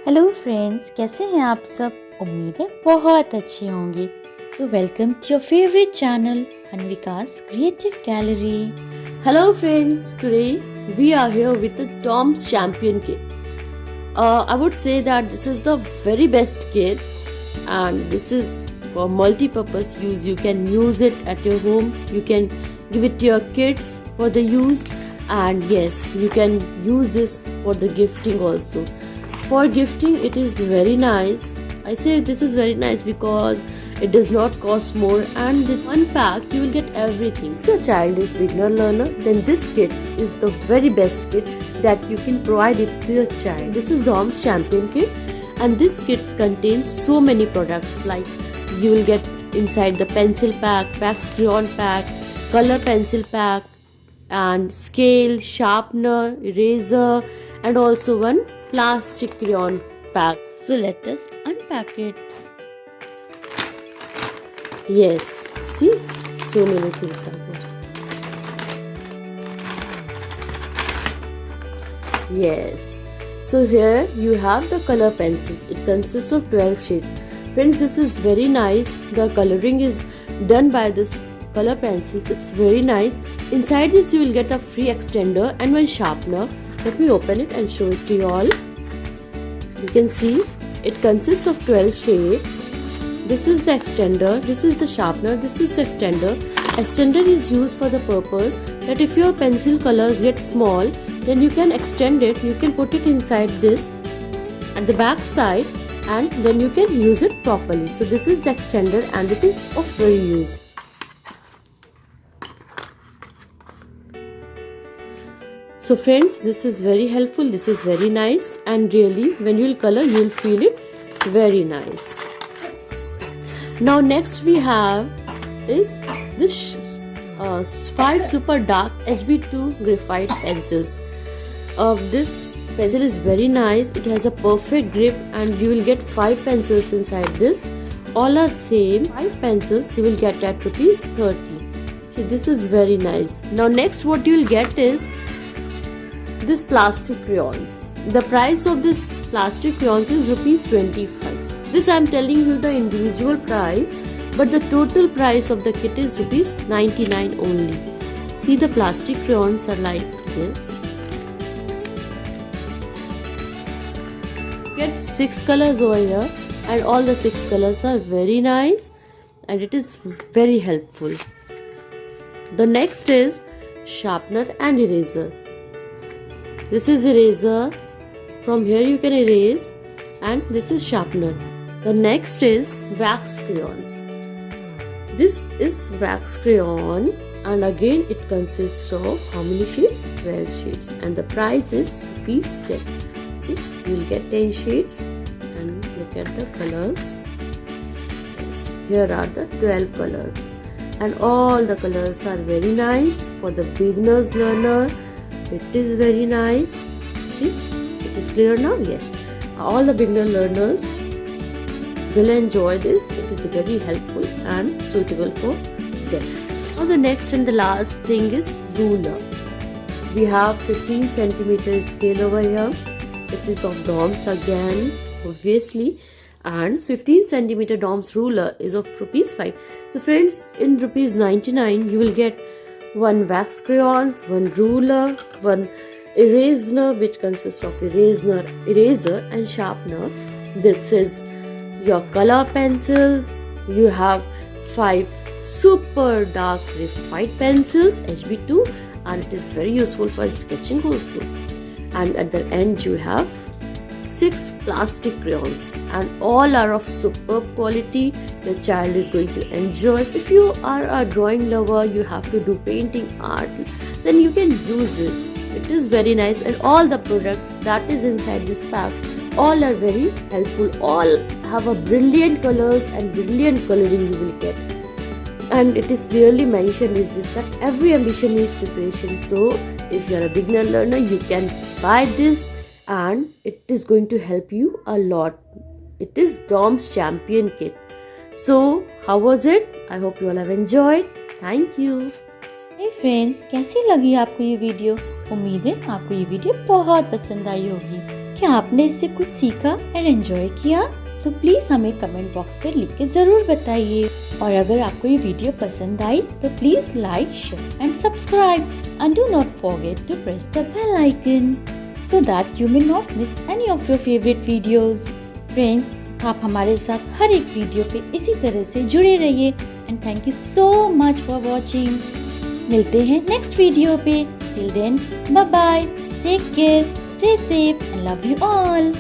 Hello friends, कैसे हैं आप सब? उम्मीद है बहुत अच्छे होंगे। So welcome to your favourite channel Hanvika's Creative Gallery. Hello friends, today we are here with the Tom's Champion kit. I would say that this is the very best kit and this is for multi-purpose use. You can use it at your home, you can give it to your kids for the use, and yes, you can use this for the gifting also. For gifting it is very nice. I say this is very nice because it does not cost more, and with one pack you will get everything. If your child is beginner learner, then this kit is the very best kit that you can provide it to your child. This is Tom's Champion kit, and this kit contains so many products, like you will get inside the pencil pack, wax crayon pack, color pencil pack, and scale, sharpener, eraser, and also one plastic crayon pack. So let us unpack it. Yes, see, so many things are there. Yes, so here you have the color pencils. It consists of 12 shades. Friends, this is very nice. The coloring is done by this color pencils. It's very nice. Inside this you will get a free extender and one sharpener. Let me open it and show it to you all. You can see it consists of 12 shades. This is the extender, this is the sharpener, this is the extender. Extender is used for the purpose that if your pencil colors get small, then you can extend it, you can put it inside this at the back side, and then you can use it properly. So this is the extender and it is of very use. So friends, this is very helpful, this is very nice, and really when you will color you will feel it very nice. Now next we have is this 5 super dark HB2 graphite pencils. This pencil is very nice, it has a perfect grip, and you will get 5 pencils inside this. All are same, 5 pencils you will get at ₹30. See, this is very nice. Now next what you will get is this plastic crayons. The price of this plastic crayons is ₹25. This I am telling you the individual price, but the total price of the kit is ₹99 only. See, the plastic crayons are like this. Get 6 colors over here, and all the 6 colors are very nice and it is very helpful. The next is sharpener and eraser. This is eraser, from here you can erase, and this is sharpener. The next is wax crayons. This is wax crayon, and again it consists of how many shades? 12 shades, and the price is ₹10. See, you will get 10 shades, and look at the colors. Yes, here are the 12 colors, and all the colors are very nice for the beginners learner. It is very nice. See, it is clear now. Yes, all the beginner learners will enjoy this. It is very helpful and suitable for them. Now the next and the last thing is ruler. We have 15 centimeter scale over here. It is of Dom's again, obviously, and 15 centimeter Dom's ruler is of ₹5. So friends, in ₹99 you will get one wax crayons, one ruler, one eraser which consists of eraser and sharpener. This is your color pencils. You have 5 super dark graphite pencils HB2, and it is very useful for sketching also. And at the end you have 6 plastic crayons, and all are of superb quality. Your child is going to enjoy. If you are a drawing lover, you have to do painting art, then you can use this. It is very nice, and all the products that is inside this pack all are very helpful. All have a brilliant colors and brilliant coloring you will get, and it is clearly mentioned is this that every ambition needs preparation. So if you are a beginner learner, you can buy this, and it is going to help you a lot. It is Tom's Champion kit. So how was it? I hope you all have enjoyed. Thank you. Hey friends, कैसी लगी आपको ये video? उम्मीद है आपको ये video बहुत पसंद आई होगी। क्या आपने इससे कुछ सीखा और एंजॉय किया? तो प्लीज हमें कमेंट बॉक्स पर लिख के जरूर बताइए। और अगर आपको ये वीडियो पसंद आई तो please like, share and subscribe and do not forget to press the bell icon so that you may not miss any of your favorite videos. Friends, आप हमारे साथ हर एक वीडियो पे इसी तरह से जुड़े रहिए and thank you so much for watching. मिलते हैं नेक्स्ट वीडियो पे। Till then, bye bye, take care, stay safe and love you all.